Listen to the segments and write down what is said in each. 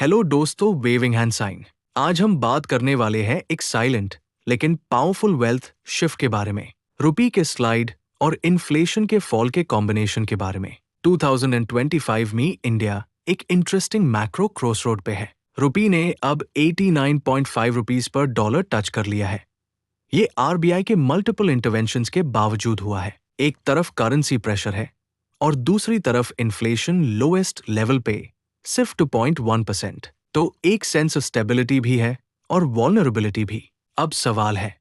Hello दोस्तों, waving hand sign. आज हम बात करने वाले हैं एक साइलेंट लेकिन पावरफुल वेल्थ शिफ्ट के बारे में, रुपी के स्लाइड और इन्फ्लेशन के फॉल के कॉम्बिनेशन के बारे में। 2025 में इंडिया एक इंटरेस्टिंग मैक्रो क्रॉसरोड पे है। रुपी ने अब 89.5 रुपीस पर डॉलर टच कर लिया है। ये आरबीआई के मल्टीपल इंटरवेंशंस के बावजूद हुआ है। एक तरफ करेंसी प्रेशर है और दूसरी तरफ इन्फ्लेशन लोएस्ट लेवल पे सिर्फ 2.1%। तो एक सेंस ऑफ स्टेबिलिटी भी है और वल्नरेबिलिटी भी। अब सवाल है,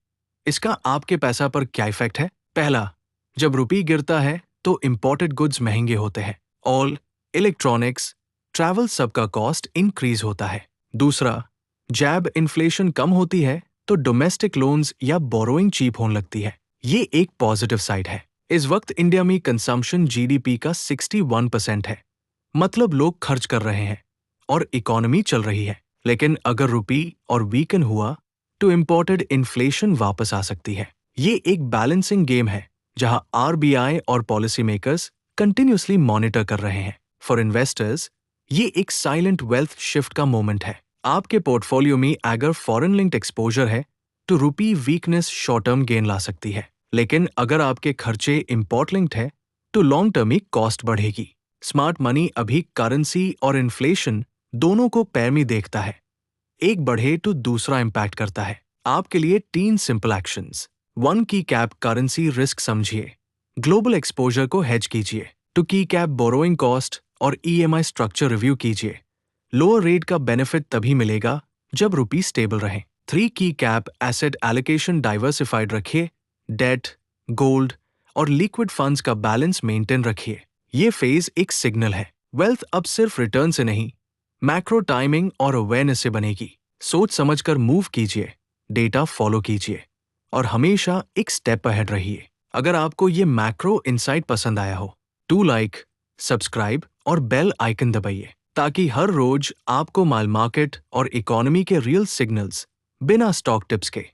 इसका आपके पैसा पर क्या इफेक्ट है? पहला, जब रुपी गिरता है तो इंपोर्टेड गुड्स महंगे होते हैं। ऑयल, इलेक्ट्रॉनिक्स, ट्रैवल सबका कॉस्ट इंक्रीज होता है। दूसरा, जैब इन्फ्लेशन कम होती है तो डोमेस्टिक लोन्स या बोरोइंग चीप होने लगती है। ये एक पॉजिटिव साइड है। इस वक्त इंडिया में कंजम्पशन जीडीपी का 61% है, मतलब लोग खर्च कर रहे हैं और इकोनॉमी चल रही है। लेकिन अगर रुपी और वीकन हुआ तो इंपोर्टेड इन्फ्लेशन वापस आ सकती है। ये एक बैलेंसिंग गेम है जहां आरबीआई और पॉलिसी मेकर्स कंटिन्यूसली मॉनिटर कर रहे हैं। फॉर इन्वेस्टर्स, ये एक साइलेंट वेल्थ शिफ्ट का मोमेंट है। आपके पोर्टफोलियो में अगर फॉरेन लिंक्ड एक्सपोजर है तो रुपी वीकनेस शॉर्ट टर्म गेन ला सकती है, लेकिन अगर आपके खर्चे इंपोर्ट लिंक्ड है तो लॉन्ग टर्म में कॉस्ट बढ़ेगी। स्मार्ट मनी अभी करेंसी और इन्फ्लेशन दोनों को पैर में देखता है। एक बढ़े तो दूसरा इंपैक्ट करता है। आपके लिए 3 सिंपल एक्शंस। 1, की कैप करेंसी रिस्क समझिए। ग्लोबल एक्सपोजर को हेज कीजिए। 2, की कैप बोरोइंग कॉस्ट और ईएमआई स्ट्रक्चर रिव्यू कीजिए। लोअर रेट का बेनिफिट तभी मिलेगा जब रुपी स्टेबल रहे। 3, की कैप एसेट एलोकेशन डाइवर्सिफाइड रखिए। डेट, गोल्ड और लिक्विड फंड्स का बैलेंस मेंटेन रखिए। ये फेज एक सिग्नल है। वेल्थ अब सिर्फ रिटर्न से नहीं, मैक्रो टाइमिंग और अवेयरनेस से बनेगी। सोच समझकर मूव कीजिए, डेटा फॉलो कीजिए और हमेशा एक स्टेप अहेड रहिए। अगर आपको ये मैक्रो इनसाइट पसंद आया हो तो लाइक, सब्सक्राइब और बेल आइकन दबाइए ताकि हर रोज आपको माल मार्केट और इकोनॉमी के रियल सिग्नल्स बिना स्टॉक टिप्स के